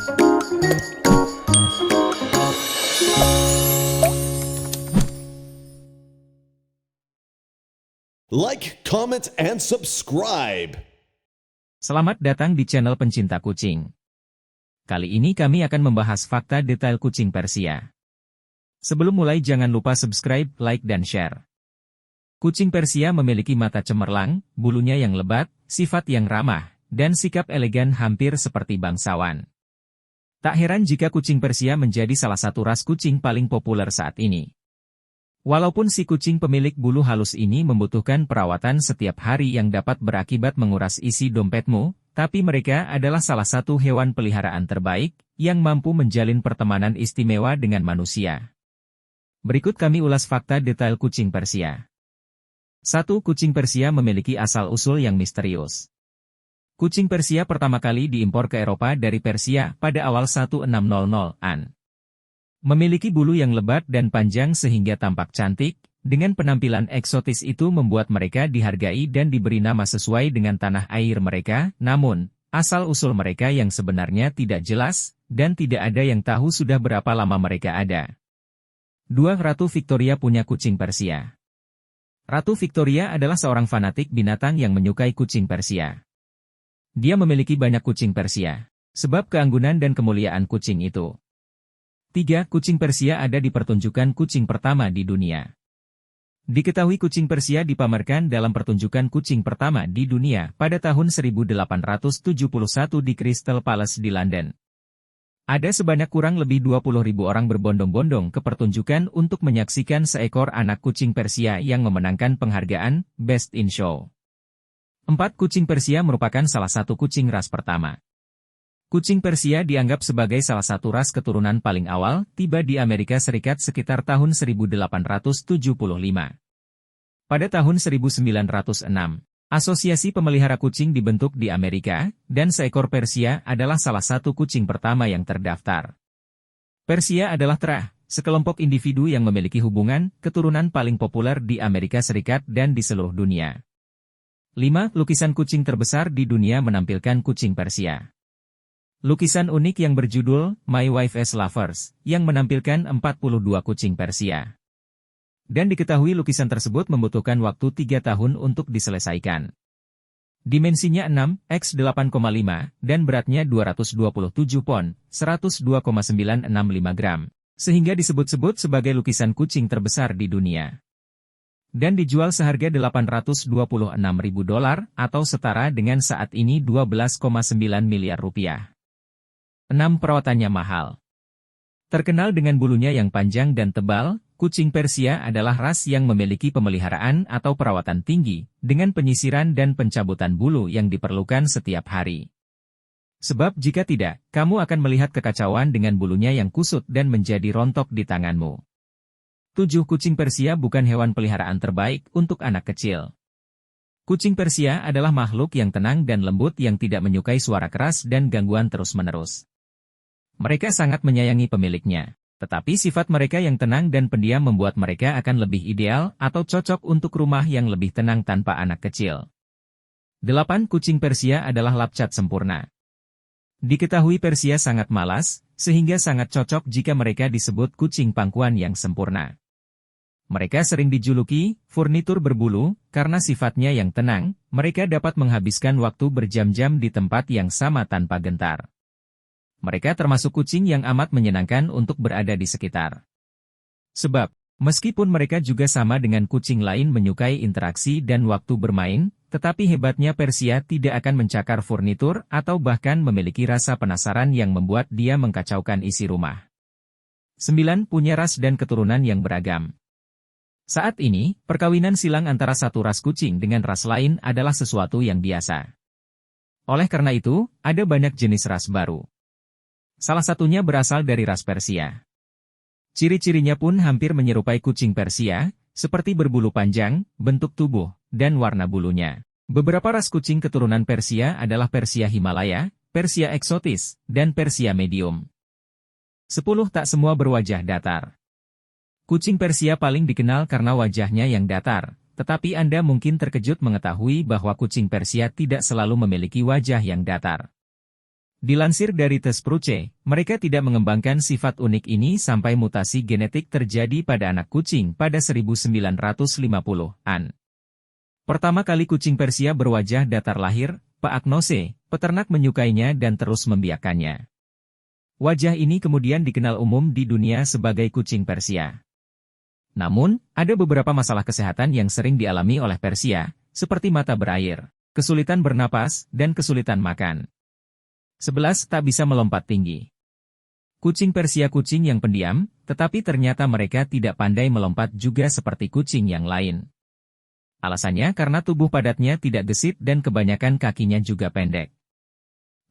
Like, comment, and subscribe. Selamat datang di channel pencinta kucing. Kali ini kami akan membahas fakta detail kucing Persia. Sebelum mulai jangan lupa subscribe, like, dan share. Kucing Persia memiliki mata cemerlang, bulunya yang lebat, sifat yang ramah, dan sikap elegan hampir seperti bangsawan. Tak heran jika kucing Persia menjadi salah satu ras kucing paling populer saat ini. Walaupun si kucing pemilik bulu halus ini membutuhkan perawatan setiap hari yang dapat berakibat menguras isi dompetmu, tapi mereka adalah salah satu hewan peliharaan terbaik yang mampu menjalin pertemanan istimewa dengan manusia. Berikut kami ulas fakta detail kucing Persia. 1. Kucing Persia memiliki asal-usul yang misterius. Kucing Persia pertama kali diimpor ke Eropa dari Persia pada awal 1600-an. Memiliki bulu yang lebat dan panjang sehingga tampak cantik, dengan penampilan eksotis itu membuat mereka dihargai dan diberi nama sesuai dengan tanah air mereka, namun, asal-usul mereka yang sebenarnya tidak jelas, dan tidak ada yang tahu sudah berapa lama mereka ada. 2. Ratu Victoria punya kucing Persia. Ratu Victoria adalah seorang fanatik binatang yang menyukai kucing Persia. Dia memiliki banyak kucing Persia, sebab keanggunan dan kemuliaan kucing itu. 3. Kucing Persia ada di pertunjukan kucing pertama di dunia. Diketahui kucing Persia dipamerkan dalam pertunjukan kucing pertama di dunia pada tahun 1871 di Crystal Palace di London. Ada sebanyak kurang lebih 20.000 orang berbondong-bondong ke pertunjukan untuk menyaksikan seekor anak kucing Persia yang memenangkan penghargaan Best in Show. 4. Kucing Persia merupakan salah satu kucing ras pertama. Kucing Persia dianggap sebagai salah satu ras keturunan paling awal tiba di Amerika Serikat sekitar tahun 1875. Pada tahun 1906, Asosiasi Pemelihara Kucing dibentuk di Amerika, dan seekor Persia adalah salah satu kucing pertama yang terdaftar. Persia adalah sekelompok individu yang memiliki hubungan keturunan paling populer di Amerika Serikat dan di seluruh dunia. 5. Lukisan kucing terbesar di dunia menampilkan kucing Persia. Lukisan unik yang berjudul My Wife is Lovers, yang menampilkan 42 kucing Persia. Dan diketahui lukisan tersebut membutuhkan waktu 3 tahun untuk diselesaikan. Dimensinya 6x8,5 dan beratnya 227 pon, 102,965 gram, sehingga disebut-sebut sebagai lukisan kucing terbesar di dunia. Dan dijual seharga $826.000 atau setara dengan saat ini 12,9 miliar rupiah. 6. Perawatannya mahal. Terkenal dengan bulunya yang panjang dan tebal, kucing Persia adalah ras yang memiliki pemeliharaan atau perawatan tinggi, dengan penyisiran dan pencabutan bulu yang diperlukan setiap hari. Sebab jika tidak, kamu akan melihat kekacauan dengan bulunya yang kusut dan menjadi rontok di tanganmu. 7. Kucing Persia bukan hewan peliharaan terbaik untuk anak kecil. Kucing Persia adalah makhluk yang tenang dan lembut yang tidak menyukai suara keras dan gangguan terus-menerus. Mereka sangat menyayangi pemiliknya, tetapi sifat mereka yang tenang dan pendiam membuat mereka akan lebih ideal atau cocok untuk rumah yang lebih tenang tanpa anak kecil. 8. Kucing Persia adalah lapcat sempurna. Diketahui Persia sangat malas, sehingga sangat cocok jika mereka disebut kucing pangkuan yang sempurna. Mereka sering dijuluki furnitur berbulu, karena sifatnya yang tenang, mereka dapat menghabiskan waktu berjam-jam di tempat yang sama tanpa gentar. Mereka termasuk kucing yang amat menyenangkan untuk berada di sekitar. Sebab, meskipun mereka juga sama dengan kucing lain menyukai interaksi dan waktu bermain, tetapi hebatnya Persia tidak akan mencakar furnitur atau bahkan memiliki rasa penasaran yang membuat dia mengkacaukan isi rumah. 9. Punya ras dan keturunan yang beragam. Saat ini, perkawinan silang antara satu ras kucing dengan ras lain adalah sesuatu yang biasa. Oleh karena itu, ada banyak jenis ras baru. Salah satunya berasal dari ras Persia. Ciri-cirinya pun hampir menyerupai kucing Persia, seperti berbulu panjang, bentuk tubuh, dan warna bulunya. Beberapa ras kucing keturunan Persia adalah Persia Himalaya, Persia eksotis, dan Persia medium. 10. Tak semua berwajah datar. Kucing Persia paling dikenal karena wajahnya yang datar, tetapi Anda mungkin terkejut mengetahui bahwa kucing Persia tidak selalu memiliki wajah yang datar. Dilansir dari tes Pruce, mereka tidak mengembangkan sifat unik ini sampai mutasi genetik terjadi pada anak kucing pada 1950-an. Pertama kali kucing Persia berwajah datar lahir, Pak Agnose, peternak menyukainya dan terus membiakannya. Wajah ini kemudian dikenal umum di dunia sebagai kucing Persia. Namun, ada beberapa masalah kesehatan yang sering dialami oleh Persia, seperti mata berair, kesulitan bernapas, dan kesulitan makan. 11. Tak bisa melompat tinggi. Kucing Persia kucing yang pendiam, tetapi ternyata mereka tidak pandai melompat juga seperti kucing yang lain. Alasannya karena tubuh padatnya tidak gesit dan kebanyakan kakinya juga pendek.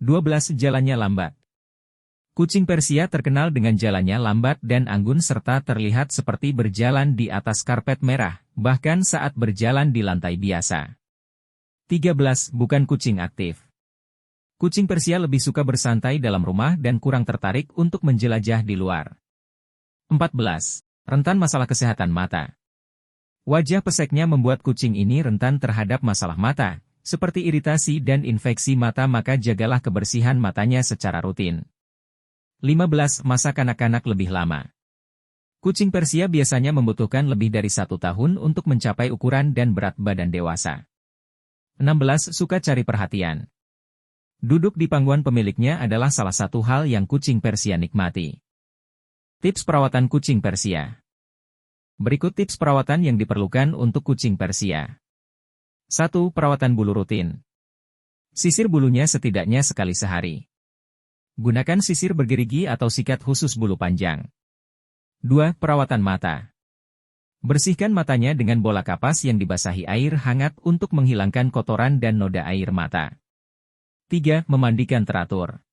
12. Jalannya lambat. Kucing Persia terkenal dengan jalannya lambat dan anggun serta terlihat seperti berjalan di atas karpet merah, bahkan saat berjalan di lantai biasa. 13. Bukan kucing aktif. Kucing Persia lebih suka bersantai dalam rumah dan kurang tertarik untuk menjelajah di luar. 14. Rentan masalah kesehatan mata. Wajah peseknya membuat kucing ini rentan terhadap masalah mata, seperti iritasi dan infeksi mata, maka jagalah kebersihan matanya secara rutin. 15. Masa kanak-kanak lebih lama. Kucing Persia biasanya membutuhkan lebih dari 1 tahun untuk mencapai ukuran dan berat badan dewasa. 16. Suka cari perhatian. Duduk di pangkuan pemiliknya adalah salah satu hal yang kucing Persia nikmati. Tips perawatan kucing Persia. Berikut tips perawatan yang diperlukan untuk kucing Persia. 1. Perawatan bulu rutin. Sisir bulunya setidaknya sekali sehari. Gunakan sisir bergerigi atau sikat khusus bulu panjang. 2. Perawatan mata. Bersihkan matanya dengan bola kapas yang dibasahi air hangat untuk menghilangkan kotoran dan noda air mata. 3. Memandikan teratur.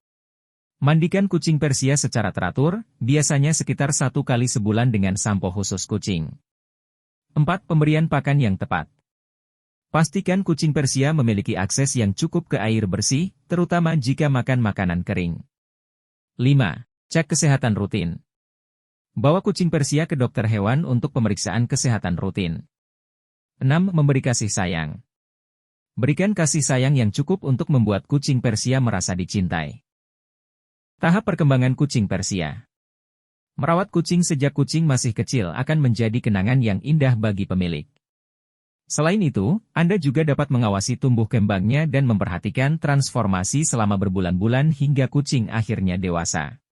Mandikan kucing Persia secara teratur, biasanya sekitar 1 kali sebulan dengan sampo khusus kucing. 4. Pemberian pakan yang tepat. Pastikan kucing Persia memiliki akses yang cukup ke air bersih, terutama jika makan makanan kering. 5. Cek kesehatan rutin. Bawa kucing Persia ke dokter hewan untuk pemeriksaan kesehatan rutin. 6. Memberi kasih sayang. Berikan kasih sayang yang cukup untuk membuat kucing Persia merasa dicintai. Tahap perkembangan kucing Persia. Merawat kucing sejak kucing masih kecil akan menjadi kenangan yang indah bagi pemilik. Selain itu, Anda juga dapat mengawasi tumbuh kembangnya dan memperhatikan transformasi selama berbulan-bulan hingga kucing akhirnya dewasa.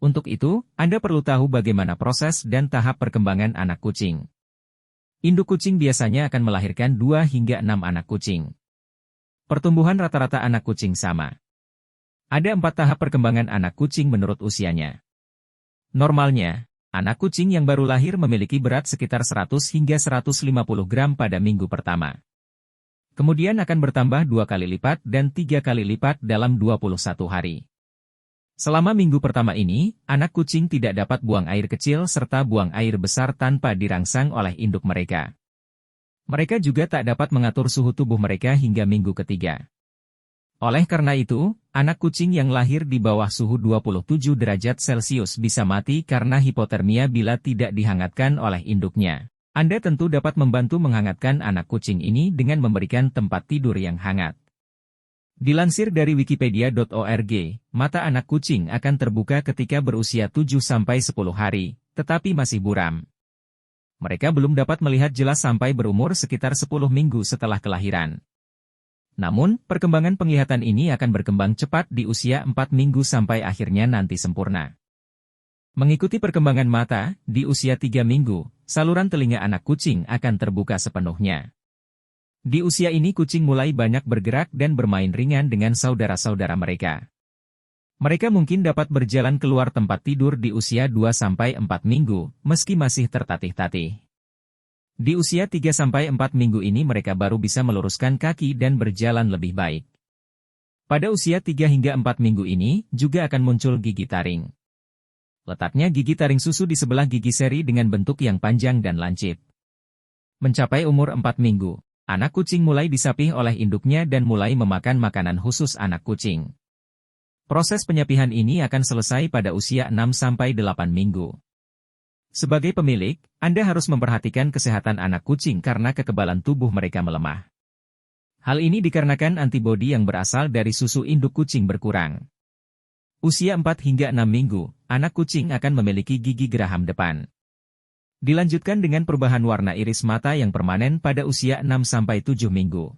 Untuk itu, Anda perlu tahu bagaimana proses dan tahap perkembangan anak kucing. Induk kucing biasanya akan melahirkan 2 hingga 6 anak kucing. Pertumbuhan rata-rata anak kucing sama. Ada 4 tahap perkembangan anak kucing menurut usianya. Normalnya, anak kucing yang baru lahir memiliki berat sekitar 100 hingga 150 gram pada minggu pertama. Kemudian akan bertambah 2 kali lipat dan 3 kali lipat dalam 21 hari. Selama minggu pertama ini, anak kucing tidak dapat buang air kecil serta buang air besar tanpa dirangsang oleh induk mereka. Mereka juga tak dapat mengatur suhu tubuh mereka hingga minggu ketiga. Oleh karena itu, anak kucing yang lahir di bawah suhu 27 derajat Celcius bisa mati karena hipotermia bila tidak dihangatkan oleh induknya. Anda tentu dapat membantu menghangatkan anak kucing ini dengan memberikan tempat tidur yang hangat. Dilansir dari wikipedia.org, mata anak kucing akan terbuka ketika berusia 7-10 hari, tetapi masih buram. Mereka belum dapat melihat jelas sampai berumur sekitar 10 minggu setelah kelahiran. Namun, perkembangan penglihatan ini akan berkembang cepat di usia 4 minggu sampai akhirnya nanti sempurna. Mengikuti perkembangan mata, di usia 3 minggu, saluran telinga anak kucing akan terbuka sepenuhnya. Di usia ini kucing mulai banyak bergerak dan bermain ringan dengan saudara-saudara mereka. Mereka mungkin dapat berjalan keluar tempat tidur di usia 2-4 minggu, meski masih tertatih-tatih. Di usia 3-4 minggu ini mereka baru bisa meluruskan kaki dan berjalan lebih baik. Pada usia 3 hingga 4 minggu ini, juga akan muncul gigi taring. Letaknya gigi taring susu di sebelah gigi seri dengan bentuk yang panjang dan lancip. Mencapai umur 4 minggu. Anak kucing mulai disapih oleh induknya dan mulai memakan makanan khusus anak kucing. Proses penyapihan ini akan selesai pada usia 6-8 minggu. Sebagai pemilik, Anda harus memperhatikan kesehatan anak kucing karena kekebalan tubuh mereka melemah. Hal ini dikarenakan antibodi yang berasal dari susu induk kucing berkurang. Usia 4 hingga 6 minggu, anak kucing akan memiliki gigi geraham depan. Dilanjutkan dengan perubahan warna iris mata yang permanen pada usia 6-7 minggu.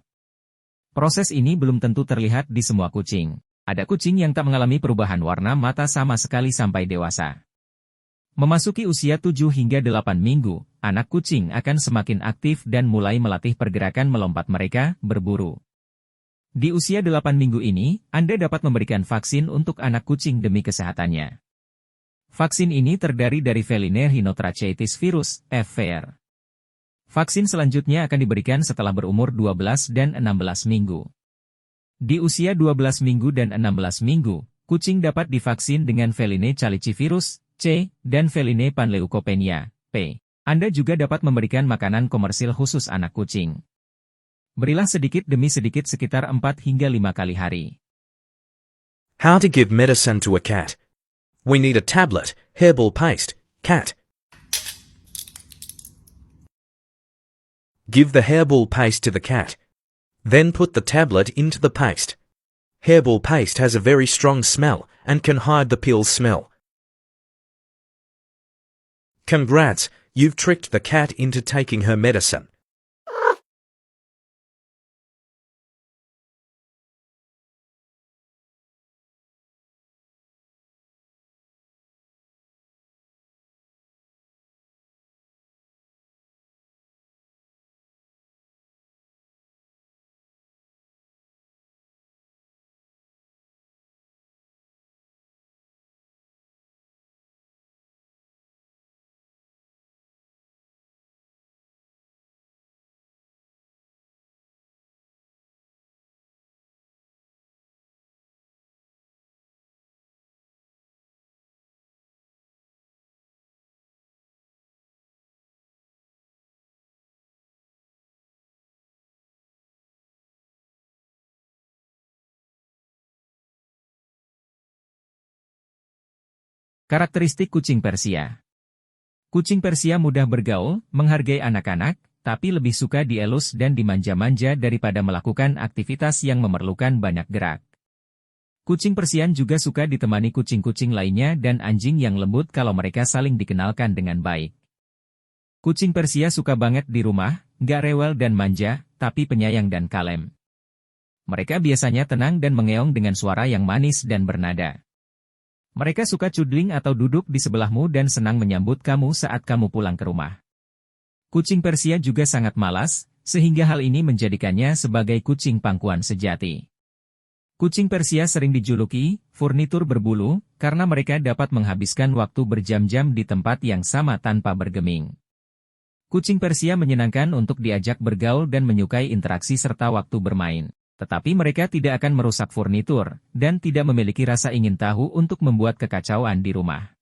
Proses ini belum tentu terlihat di semua kucing. Ada kucing yang tak mengalami perubahan warna mata sama sekali sampai dewasa. Memasuki usia 7 hingga 8 minggu, anak kucing akan semakin aktif dan mulai melatih pergerakan melompat mereka, berburu. Di usia 8 minggu ini, Anda dapat memberikan vaksin untuk anak kucing demi kesehatannya. Vaksin ini terdiri dari Feline Rhinotracheitis virus, FVR. Vaksin selanjutnya akan diberikan setelah berumur 12 dan 16 minggu. Di usia 12 minggu dan 16 minggu, kucing dapat divaksin dengan Feline Calicivirus, C, dan Feline Panleukopenia, P. Anda juga dapat memberikan makanan komersil khusus anak kucing. Berilah sedikit demi sedikit sekitar 4 hingga 5 kali hari. How to give medicine to a cat. We need a tablet, hairball paste, cat. Give the hairball paste to the cat. Then put the tablet into the paste. Hairball paste has a very strong smell and can hide the pill's smell. Congrats, you've tricked the cat into taking her medicine. Karakteristik kucing Persia. Kucing Persia mudah bergaul, menghargai anak-anak, tapi lebih suka dielus dan dimanja-manja daripada melakukan aktivitas yang memerlukan banyak gerak. Kucing Persian juga suka ditemani kucing-kucing lainnya dan anjing yang lembut kalau mereka saling dikenalkan dengan baik. Kucing Persia suka banget di rumah, nggak rewel dan manja, tapi penyayang dan kalem. Mereka biasanya tenang dan mengeong dengan suara yang manis dan bernada. Mereka suka cudling atau duduk di sebelahmu dan senang menyambut kamu saat kamu pulang ke rumah. Kucing Persia juga sangat malas, sehingga hal ini menjadikannya sebagai kucing pangkuan sejati. Kucing Persia sering dijuluki furnitur berbulu, karena mereka dapat menghabiskan waktu berjam-jam di tempat yang sama tanpa bergeming. Kucing Persia menyenangkan untuk diajak bergaul dan menyukai interaksi serta waktu bermain. Tetapi mereka tidak akan merusak furnitur, dan tidak memiliki rasa ingin tahu untuk membuat kekacauan di rumah.